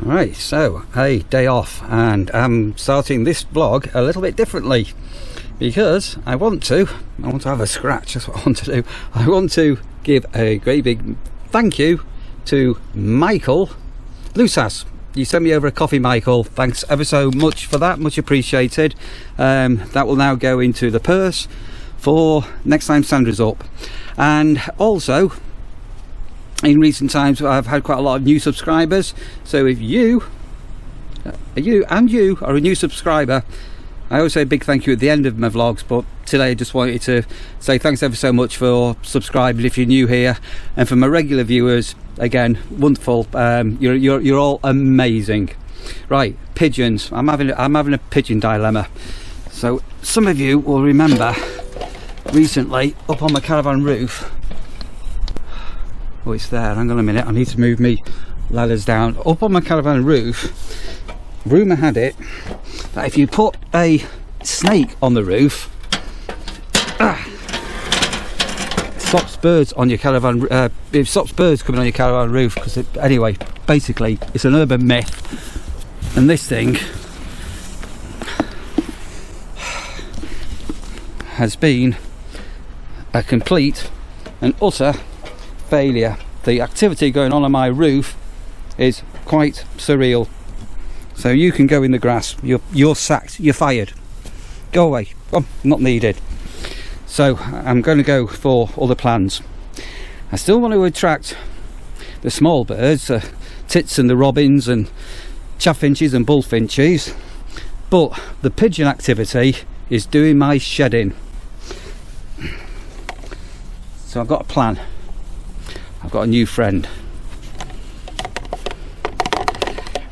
Right, so a day off, and I'm starting this vlog a little bit differently because I want to have a scratch. That's what I want to do. I want to give a great big thank you to Michael Lusas. You sent me over a coffee, Michael. Thanks ever so much for that, much appreciated. That will now go into the purse for next time Sandra's up. And also, in recent times I've had quite a lot of new subscribers, so if you are a new subscriber, I always say a big thank you at the end of my vlogs, but today I just wanted to say thanks ever so much for subscribing if you're new here, and for my regular viewers, again, wonderful. You're all amazing. Right, pigeons. I'm having a pigeon dilemma. So some of you will remember recently up on my caravan roof. Oh, it's there. Hang on a minute. I need to move me ladders down. Up on my caravan roof, rumour had it that if you put a snake on the roof, it stops birds on your caravan. It stops birds coming on your caravan roof. Because anyway, basically, it's an urban myth, and this thing has been a complete and utter failure. The activity going on my roof is quite surreal. So you can go in the grass. You're sacked. You're fired. Go away. Oh, not needed. So I'm going to go for other plans. I still want to attract the small birds, the tits and the robins and chaffinches and bullfinches, but the pigeon activity is doing my shedding. So I've got a plan. I've got a new friend.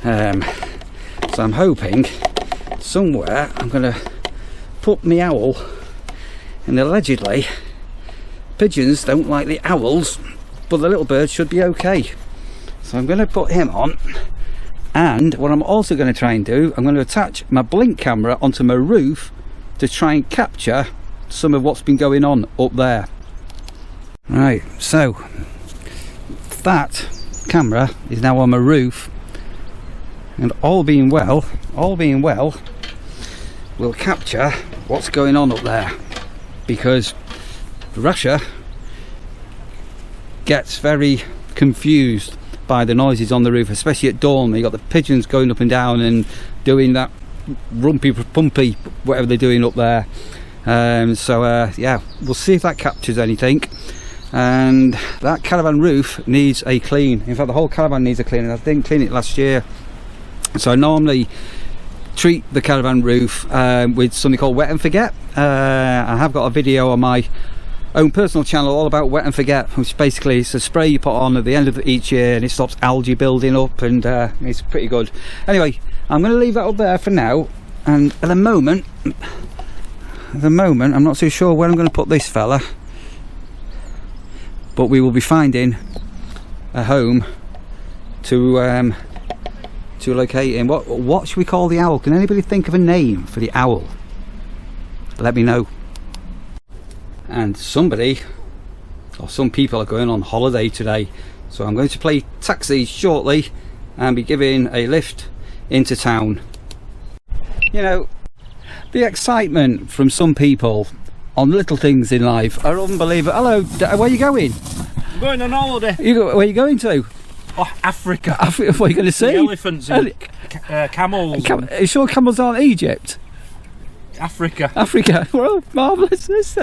So I'm hoping somewhere I'm going to put me owl, and allegedly pigeons don't like the owls, but the little birds should be okay. So I'm going to put him on, and what I'm also going to try and do, I'm going to attach my blink camera onto my roof to try and capture some of what's been going on up there. Right, so that camera is now on my roof, and all being well we'll capture what's going on up there, because Russia gets very confused by the noises on the roof, especially at dawn. You got the pigeons going up and down and doing that rumpy pumpy whatever they're doing up there. Yeah, we'll see if that captures anything. And that caravan roof needs a clean. In fact, the whole caravan needs a clean, and I didn't clean it last year. So I normally treat the caravan roof with something called wet and forget. I have got a video on my own personal channel all about wet and forget, which basically is a spray you put on at the end of each year, and it stops algae building up, and it's pretty good. Anyway, I'm going to leave that up there for now, and at the moment I'm not too sure where I'm going to put this fella, but we will be finding a home to locate him. What should we call the owl? Can anybody think of a name for the owl? Let me know. And somebody, or some people, are going on holiday today, so I'm going to play taxi shortly and be giving a lift into town. You know, the excitement from some people on little things in life are unbelievable. Hello, where are you going? I'm going on holiday. Where are you going to? Oh, Africa. What are you going to see? The elephants and camels. Are you sure camels aren't Egypt? Africa. Well, marvellous.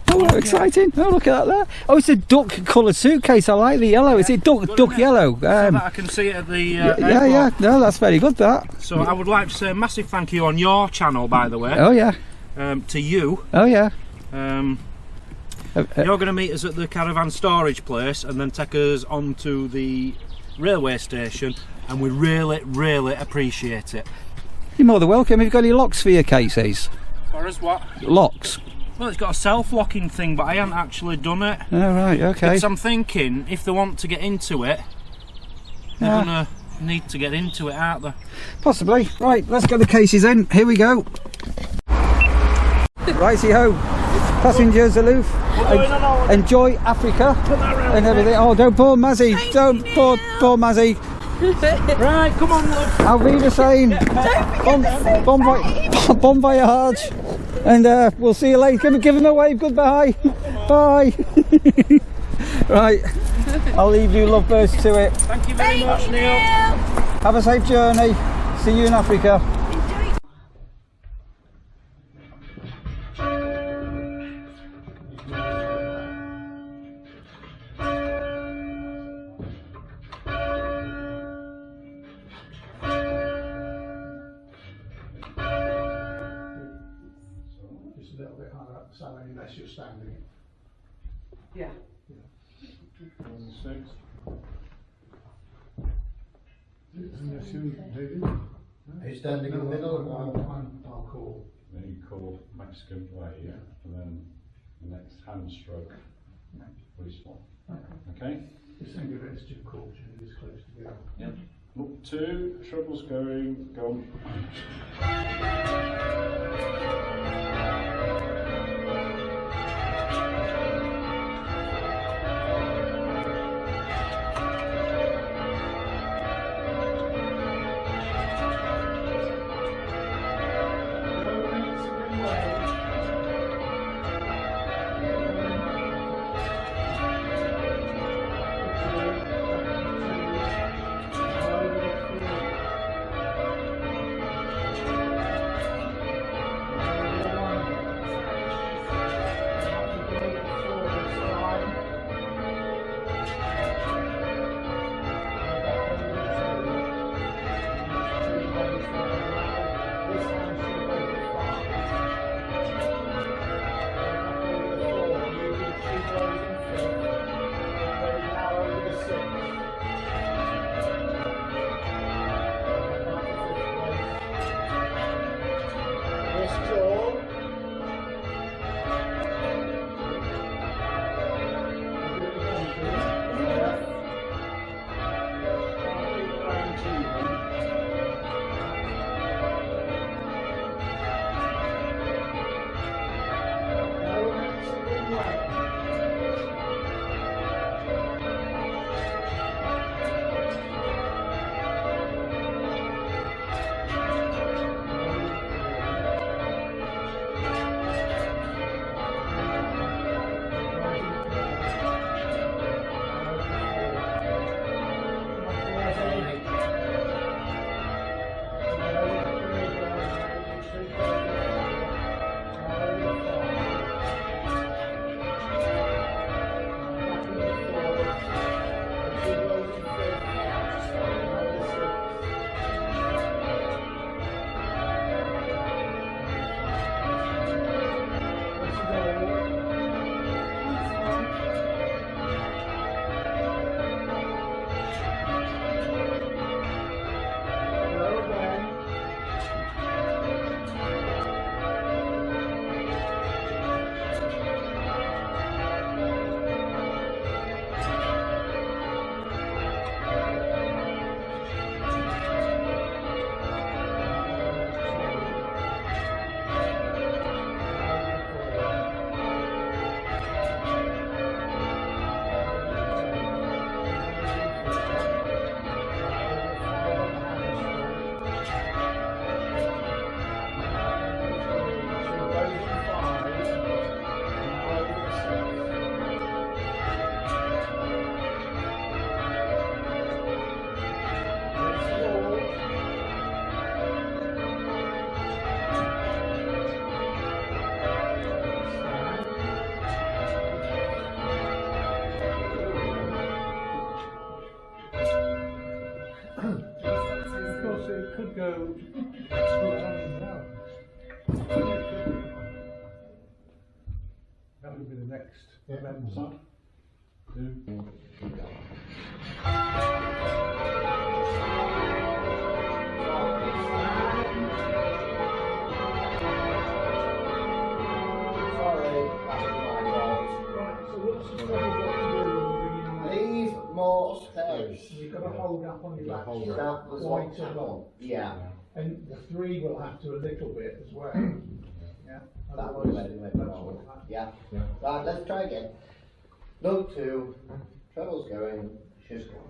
Oh, exciting. Oh, look at that there. Oh, it's a duck coloured suitcase. I like the yellow. Is it duck yellow? So that I can see it at the yeah. No, that's very good, that. So I would like to say a massive thank you on your channel, by the way. Oh, yeah. To you. Oh, yeah. You're going to meet us at the caravan storage place and then take us on to the railway station, and we really appreciate it. You're more than welcome. Have you got any locks for your cases? For us what? Locks. Well, it's got a self-locking thing, but I haven't actually done it. Oh, right, okay. Because I'm thinking, if they want to get into it, they're going to need to get into it, aren't they? Possibly. Right, let's get the cases in. Here we go. Righty-ho. Passengers aloof. Enjoy Africa and everything. Oh, don't poor Mazzy. Don't poor Mazzy. Right, come on, love. Auf Wiedersehen. Bon voyage. And we'll see you later. Give him a wave. Goodbye. Bye. Right. I'll leave you lovebirds to it. Thank you very much, Neil. Have a safe journey. See you in Africa. Just a little bit higher up, so unless you're standing. Yeah. 6. He's standing in the middle. I'll call. Then you call Mexican way, yeah, and then the next hand stroke, really small. Okay? Just think of it as 2 calls, you're this close together. Yep. Up 2, trebles going, go on. Go. That would be the next event. One, 2. Leave more space. You've got to hold up on your back. That was Quite what a lot. Yeah. And the 3 will have to a little bit as well. Yeah. That was yeah. Right, let's try again. Look 2, trebles going, Cheers, go on.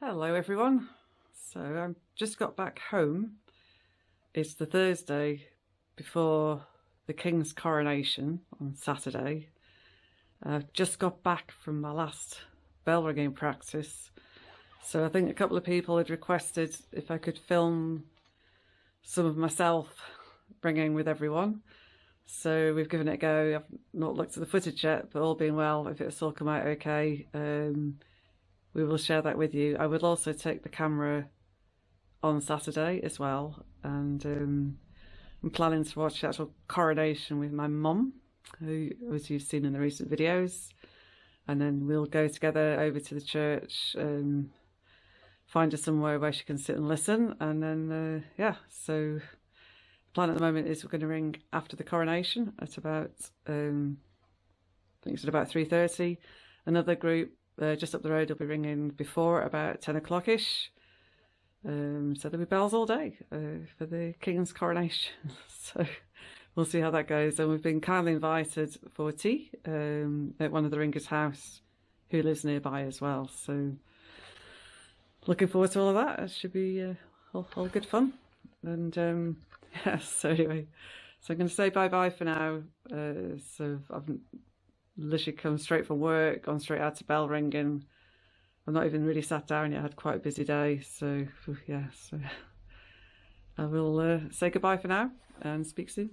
Hello everyone. So I've just got back home. It's the Thursday before the King's coronation on Saturday. I've just got back from my last bell ringing practice. So I think a couple of people had requested if I could film some of myself ringing with everyone. So we've given it a go. I've not looked at the footage yet, but all being well, if it's all come out okay, we will share that with you. I will also take the camera on Saturday as well, and I'm planning to watch the actual coronation with my mum, who, as you've seen in the recent videos, and then we'll go together over to the church, find her somewhere where she can sit and listen, and then yeah, so the plan at the moment is we're going to ring after the coronation at about I think it's at about 3:30. Another group just up the road will be ringing before about 10 o'clock-ish, So there'll be bells all day for the King's Coronation. So we'll see how that goes. And we've been kindly invited for tea at one of the Ringers' house who lives nearby as well. So looking forward to all of that. It should be all good fun. And yeah, so anyway, so I'm going to say bye-bye for now. So I've literally come straight from work, gone straight out to bell ringing. I've not even really sat down yet. I had quite a busy day. So yeah, so I will say goodbye for now and speak soon.